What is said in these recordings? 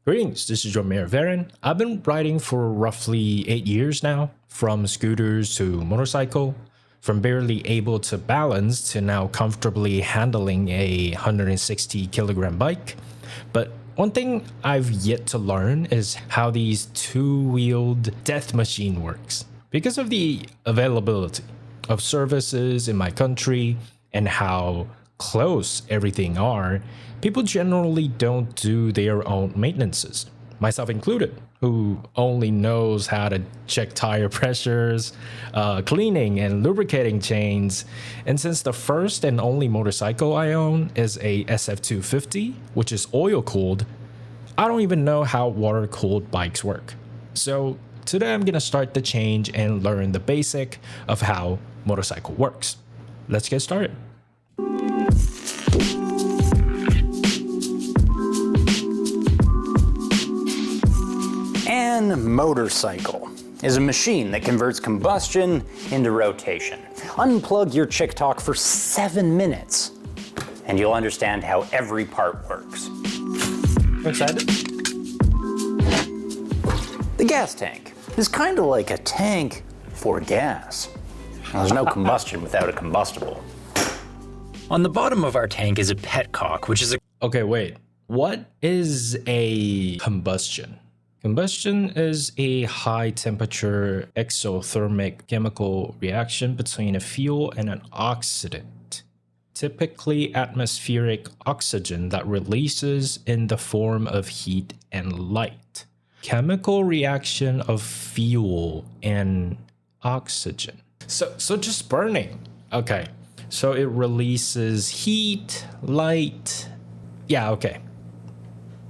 Greetings, this is your Mayor Varen. I've been riding for roughly 8 years now, from scooters to motorcycle, from barely able to balance to now comfortably handling a 160 kilogram bike. But one thing I've yet to learn is how these two-wheeled death machine works. Because of the availability of services in my country and how close everything are, people generally don't do their own maintenances, myself included, who only knows how to check tire pressures, cleaning and lubricating chains. And since the first and only motorcycle I own is a SF250, which is oil cooled, I don't even know how water cooled bikes work. So today I'm gonna start the change and learn the basic of how motorcycle works. Let's get started. An motorcycle is a machine that converts combustion into rotation. Unplug your chick talk for 7 minutes and you'll understand how every part works. Excited? The gas tank is kind of like a tank for gas. There's no combustion without a combustible. On the bottom of our tank is a petcock, which is a... Okay, wait. What is a combustion? Combustion is a high-temperature exothermic chemical reaction between a fuel and an oxidant, typically atmospheric oxygen that releases in the form of heat and light. Chemical reaction of fuel and oxygen. So just burning. Okay, so it releases heat, light. Yeah, okay.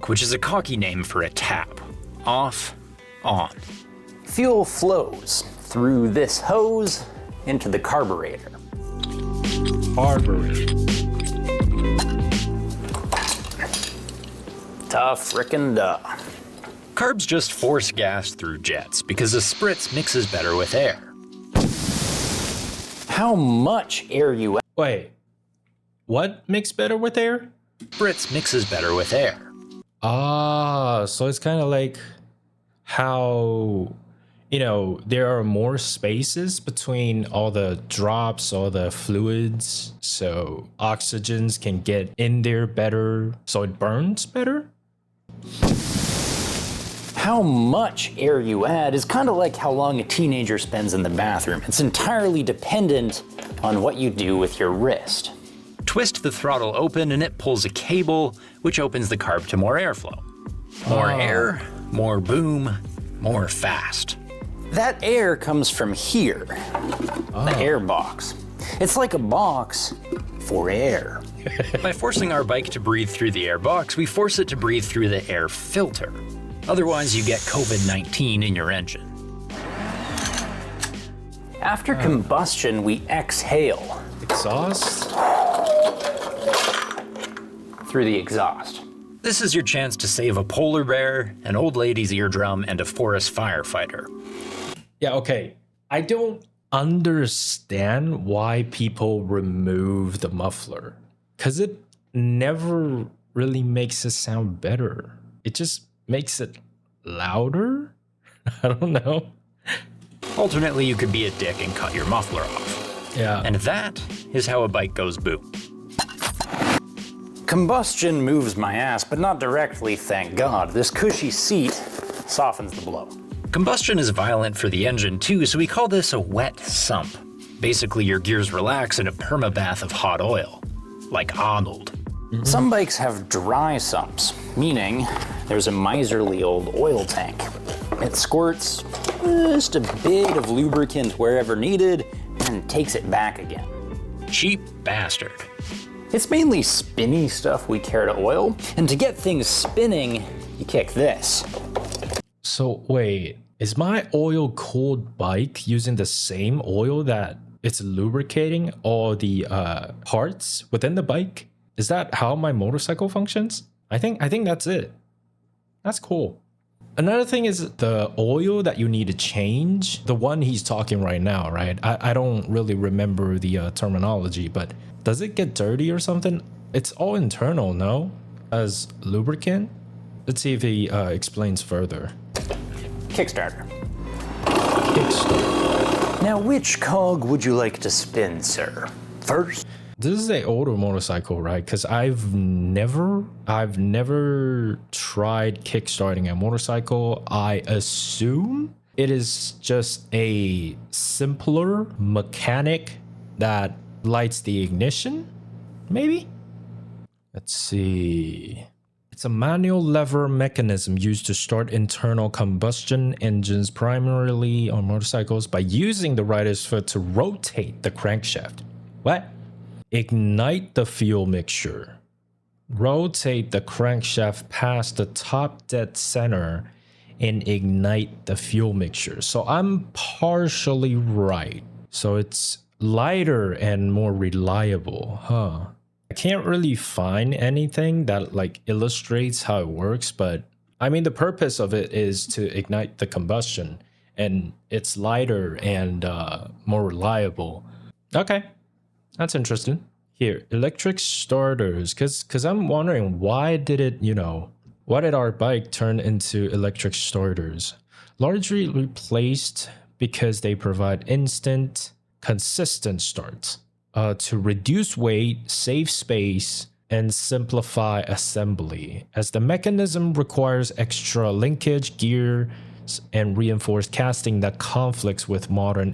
Which is a cocky name for a tap. Off, on. Fuel flows through this hose into the carburetor. Carburetor. Tough frickin' duh. Carbs just force gas through jets because a spritz mixes better with air. How much air you... Wait, what mix better with air? Spritz mixes better with air. Ah, so it's kind of like how, there are more spaces between all the drops, all the fluids, so oxygens can get in there better, so it burns better? How much air you add is kind of like how long a teenager spends in the bathroom. It's entirely dependent on what you do with your wrist. Twist the throttle open and it pulls a cable, which opens the carb to more airflow. More air, more boom, more fast. That air comes from here, the air box. It's like a box for air. By forcing our bike to breathe through the air box, we force it to breathe through the air filter. Otherwise, you get COVID-19 in your engine. After combustion, we exhale. Exhaust? Through the exhaust. This is your chance to save a polar bear, an old lady's eardrum, and a forest firefighter. Yeah, okay. I don't understand why people remove the muffler, because it never really makes it sound better. It just makes it louder? I don't know. Alternately, you could be a dick and cut your muffler off. Yeah. And that is how a bike goes boom. Combustion moves my ass, but not directly, thank God. This cushy seat softens the blow. Combustion is violent for the engine too, so we call this a wet sump. Basically, your gears relax in a permabath of hot oil, like Arnold. Some bikes have dry sumps, meaning there's a miserly old oil tank. It squirts just a bit of lubricant wherever needed and takes it back again. Cheap bastard. It's mainly spinny stuff we care to oil, and to get things spinning, you kick this. So wait, is my oil cooled bike using the same oil that it's lubricating all the parts within the bike? Is that how my motorcycle functions? I think that's it. That's cool. Another thing is the oil that you need to change, the one he's talking right now, right? I don't really remember the terminology, but does it get dirty or something? It's all internal, no? As lubricant? Let's see if he explains further. Kickstarter. Kickstart. Now, which cog would you like to spin, sir? First? This is an older motorcycle, right? Because I've never tried kickstarting a motorcycle. I assume it is just a simpler mechanic that lights the ignition, maybe? Let's see. It's a manual lever mechanism used to start internal combustion engines primarily on motorcycles by using the rider's foot to rotate the crankshaft. What? Ignite the fuel mixture. Rotate the crankshaft past the top dead center and ignite the fuel mixture. So I'm partially right. So it's lighter and more reliable, huh? I can't really find anything that like illustrates how it works, but I mean the purpose of it is to ignite the combustion, and it's lighter and more reliable. Okay, that's interesting. Here, electric starters, because I'm wondering why did it, why did our bike turn into electric starters? Largely replaced because they provide instant, consistent starts. To reduce weight, save space, and simplify assembly, as the mechanism requires extra linkage, gears, and reinforced casting that conflicts with modern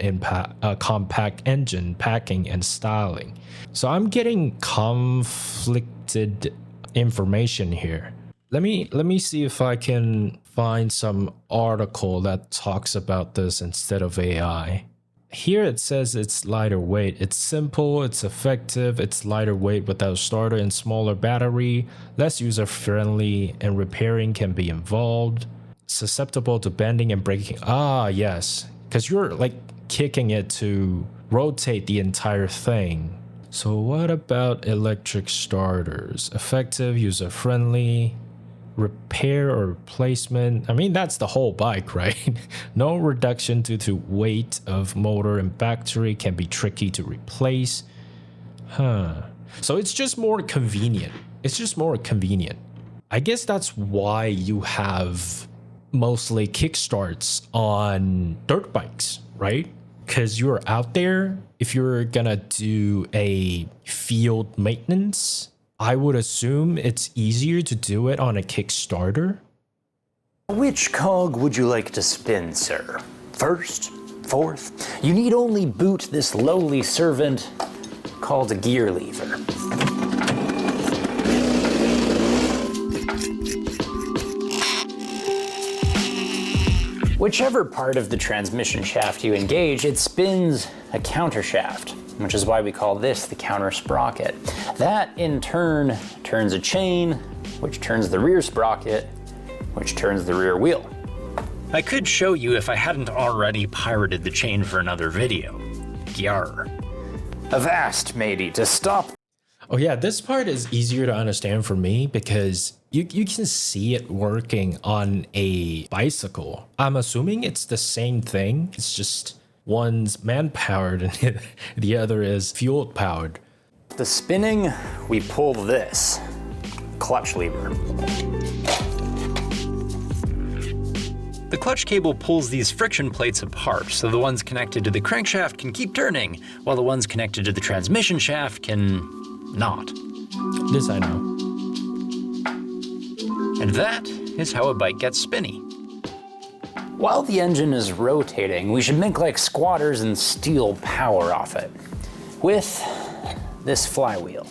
compact engine packing and styling. So I'm getting conflicted information here. Let me see if I can find some article that talks about this instead of AI. Here it says it's lighter weight. It's simple, it's effective, it's lighter weight without starter and smaller battery, less user-friendly, and repairing can be involved. Susceptible to bending and breaking. Ah, yes. Because you're like kicking it to rotate the entire thing. So what about electric starters? Effective, user-friendly, repair or replacement. I mean, that's the whole bike, right? No reduction due to weight of motor and battery, can be tricky to replace. So it's just more convenient. It's just more convenient. I guess that's why you have mostly kickstarts on dirt bikes, right? Because you're out there. If you're gonna do a field maintenance, I would assume it's easier to do it on a Kickstarter. Which cog would you like to spin, sir? First? Fourth? You need only boot this lowly servant called a gear lever. Whichever part of the transmission shaft you engage, it spins a countershaft, which is why we call this the counter sprocket. That in turn turns a chain, which turns the rear sprocket, which turns the rear wheel. I could show you if I hadn't already pirated the chain for another video. Yarr. Avast, matey, to stop. Oh yeah, this part is easier to understand for me because you can see it working on a bicycle. I'm assuming it's the same thing. It's just one's man-powered and the other is fuel-powered. The spinning, we pull this clutch lever. The clutch cable pulls these friction plates apart, so the ones connected to the crankshaft can keep turning, while the ones connected to the transmission shaft can not. This I know. And that is how a bike gets spinny. While the engine is rotating, we should make like squatters and steal power off it with this flywheel.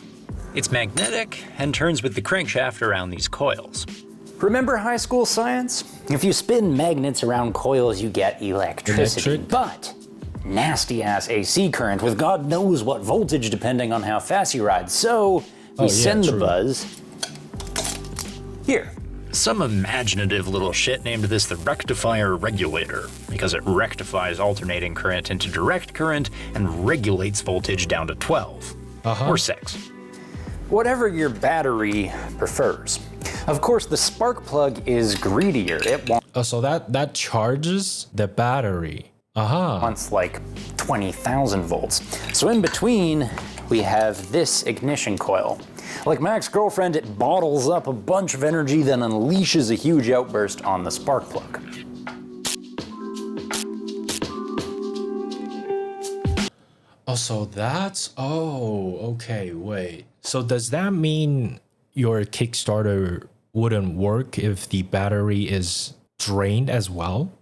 It's magnetic and turns with the crankshaft around these coils. Remember high school science? If you spin magnets around coils, you get electricity. But nasty ass AC current with God knows what voltage depending on how fast you ride. So we send the buzz here. Some imaginative little shit named this the rectifier regulator because it rectifies alternating current into direct current and regulates voltage down to 12 or 6. Whatever your battery prefers. Of course, the spark plug is greedier. It So that charges the battery. wants like 20,000 volts. So in between, we have this ignition coil. Like my ex-girlfriend, it bottles up a bunch of energy, then unleashes a huge outburst on the spark plug. Oh, so that's, oh, okay, wait. So does that mean your Kickstarter wouldn't work if the battery is drained as well?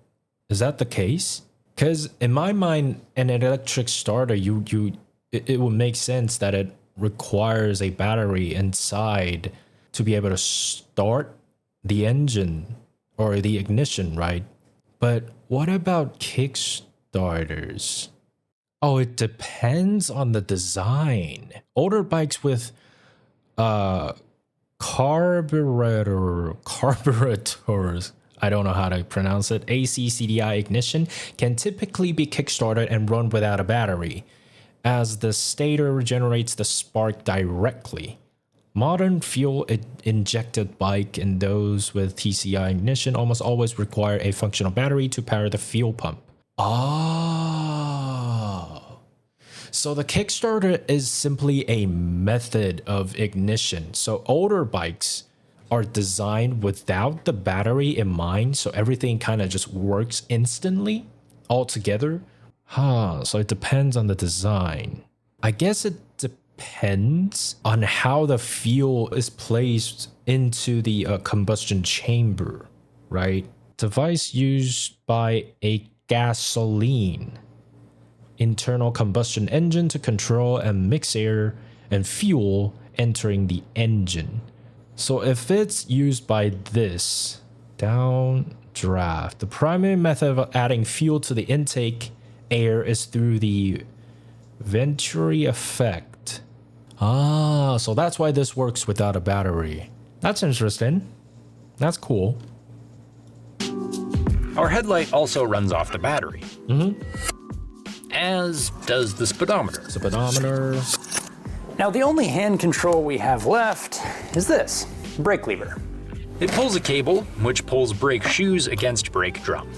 Is that the case? Because in my mind, an electric starter, it would make sense that it requires a battery inside to be able to start the engine or the ignition, right? But what about Kickstarters? Oh, it depends on the design. Older bikes with carburetors, I don't know how to pronounce it, AC CDI ignition, can typically be kickstarted and run without a battery, as the stator generates the spark directly. Modern fuel-injected bike and those with TCI ignition almost always require a functional battery to power the fuel pump. Oh. So the Kickstarter is simply a method of ignition. So older bikes are designed without the battery in mind, so everything kind of just works instantly altogether. So it depends on the design. I guess it depends on how the fuel is placed into the combustion chamber, right? Device used by a gasoline internal combustion engine to control and mix air and fuel entering the engine. So if it's used by this downdraft, the primary method of adding fuel to the intake air is through the Venturi effect. So that's why this works without a battery. That's interesting. That's cool. Our headlight also runs off the battery. As does the speedometer. Speedometer. Now the only hand control we have left is this, brake lever. It pulls a cable, which pulls brake shoes against brake drum.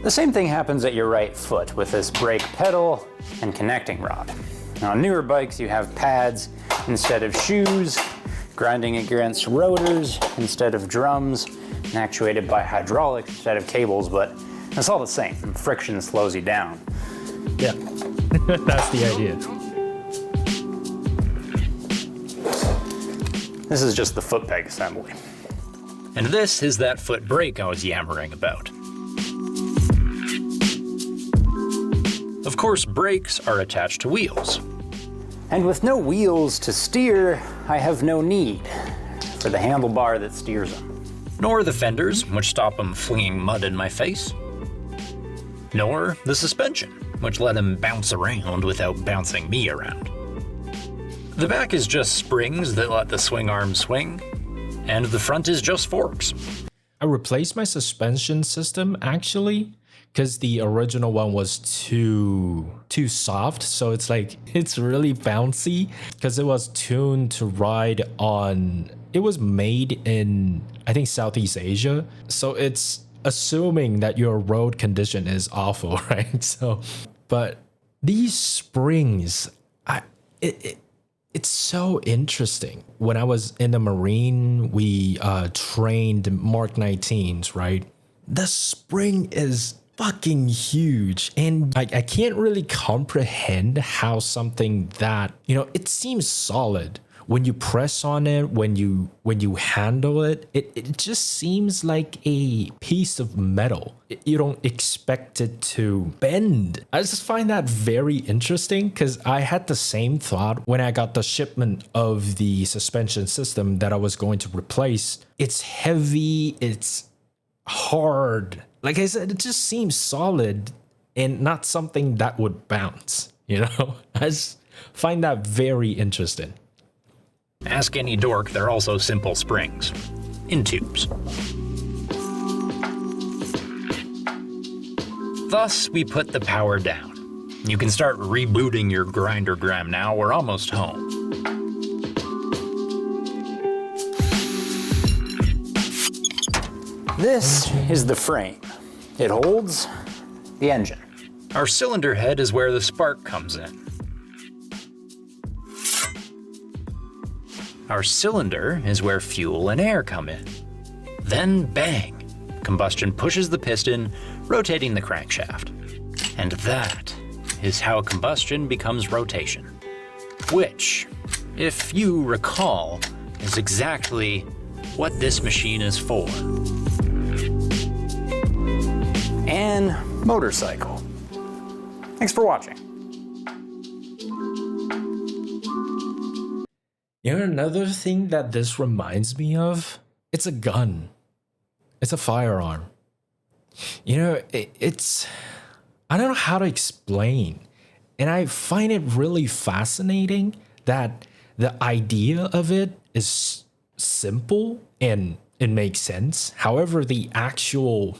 The same thing happens at your right foot with this brake pedal and connecting rod. Now on newer bikes you have pads instead of shoes, grinding against rotors instead of drums, and actuated by hydraulics instead of cables, but it's all the same. Friction slows you down. Yeah, that's the idea. This is just the foot peg assembly. And this is that foot brake I was yammering about. Of course, brakes are attached to wheels. And with no wheels to steer, I have no need for the handlebar that steers them. Nor the fenders, which stop them flinging mud in my face. Nor the suspension, which let him bounce around without bouncing me around. The back is just springs that let the swing arm swing, and the front is just forks. I replaced my suspension system actually, because the original one was too soft. So it's like, it's really bouncy because it was tuned to ride on, it was made in, I think, Southeast Asia. So it's assuming that your road condition is awful, right? So, but these springs, it's so interesting. When I was in the Marine, we trained Mark 19s, right? The spring is fucking huge, and I can't really comprehend how something that, it seems solid when you press on it, when you handle it, it just seems like a piece of metal. You don't expect it to bend. I just find that very interesting because I had the same thought when I got the shipment of the suspension system that I was going to replace. It's heavy, it's hard. Like I said, it just seems solid and not something that would bounce, I just find that very interesting. Ask any dork, they're also simple springs, in tubes. Thus, we put the power down. You can start rebooting your grindergram now, we're almost home. This is the frame. It holds the engine. Our cylinder head is where the spark comes in. Our cylinder is where fuel and air come in. Then bang! Combustion pushes the piston, rotating the crankshaft. And that is how combustion becomes rotation. Which, if you recall, is exactly what this machine is for. And motorcycle. Thanks for watching. You know, another thing that this reminds me of, it's a gun. It's a firearm. You know, it's, I don't know how to explain. And I find it really fascinating that the idea of it is simple and it makes sense. However, the actual,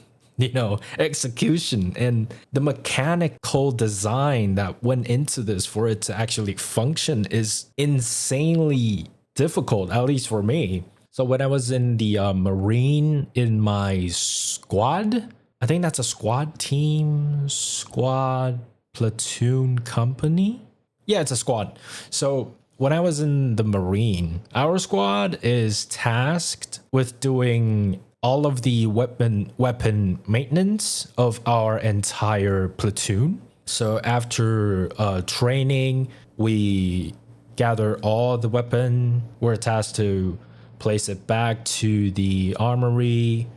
execution and the mechanical design that went into this for it to actually function is insanely difficult, at least for me. So when I was in the Marine in my squad, I think that's a squad team, squad, platoon, company. Yeah, it's a squad. So when I was in the Marine, our squad is tasked with doing all of the weapon maintenance of our entire platoon. So after training, we gather all the weapon. We're tasked to place it back to the armory.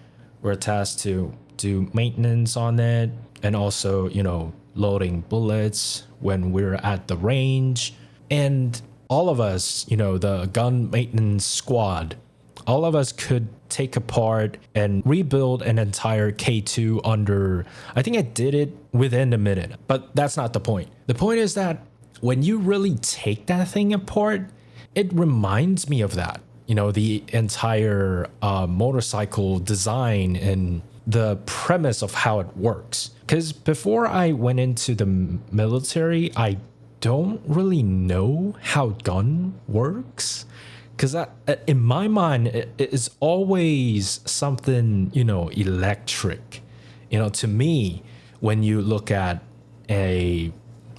We're tasked to do maintenance on it, and also, loading bullets when we're at the range. And all of us, the gun maintenance squad, all of us could take apart and rebuild an entire K2 under, I think I did it within a minute, but that's not the point. The point is that when you really take that thing apart, it reminds me of that, the entire motorcycle design and the premise of how it works. Because before I went into the military, I don't really know how gun works. Because in my mind, it is always something, electric. To me, when you look at a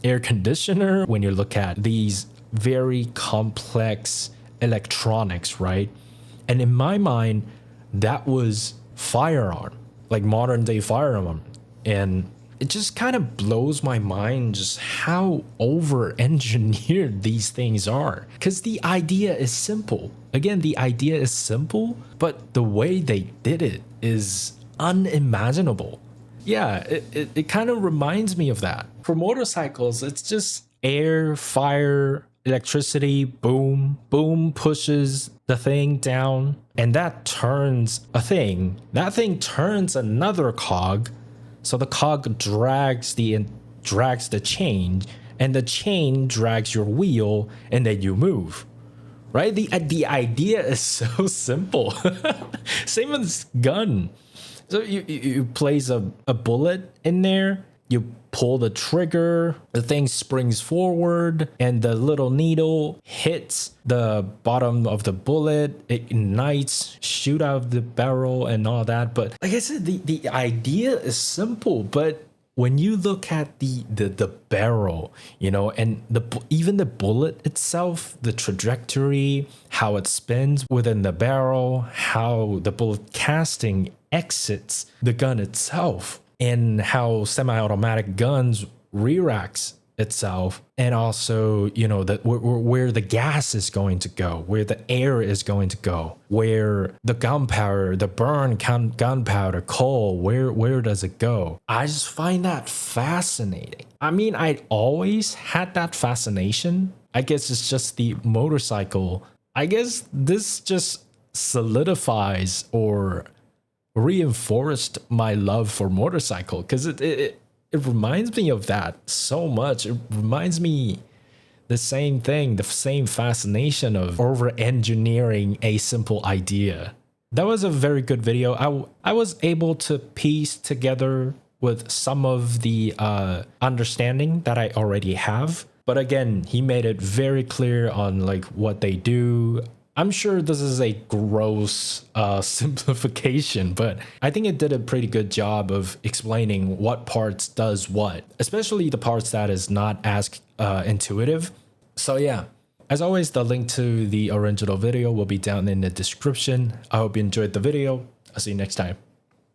air conditioner, when you look at these very complex electronics, right? And in my mind, that was firearm, like modern day firearm. And it just kind of blows my mind just how over-engineered these things are. Because the idea is simple. Again, the idea is simple, but the way they did it is unimaginable. Yeah, it kind of reminds me of that. For motorcycles, it's just air, fire, electricity, boom, boom pushes the thing down, and that turns a thing. That thing turns another cog. So the cog drags the chain, and the chain drags your wheel, and then you move. Right? The idea is so simple. Same as gun. So you place a bullet in there, you pull the trigger, the thing springs forward, and the little needle hits the bottom of the bullet, it ignites, shoot out of the barrel and all that. But like I said, the idea is simple, but when you look at the barrel, and even the bullet itself, the trajectory, how it spins within the barrel, how the bullet casting exits the gun itself, and how semi-automatic guns reacts itself, and also where the gas is going to go, where the air is going to go, where the gunpowder, the gunpowder, coal, where does it go? I just find that fascinating. I mean, I always had that fascination. I guess it's just the motorcycle. I guess this just solidifies or reinforced my love for motorcycle, because it reminds me of that so much. It reminds me the same thing, the same fascination of over-engineering a simple idea. That was a very good video. I was able to piece together with some of the understanding that I already have. But again, he made it very clear on like what they do. I'm sure this is a gross simplification, but I think it did a pretty good job of explaining what parts does what, especially the parts that is not as intuitive. So yeah, As always, the link to the original video will be down in the description. I hope you enjoyed the video. I'll see you next time.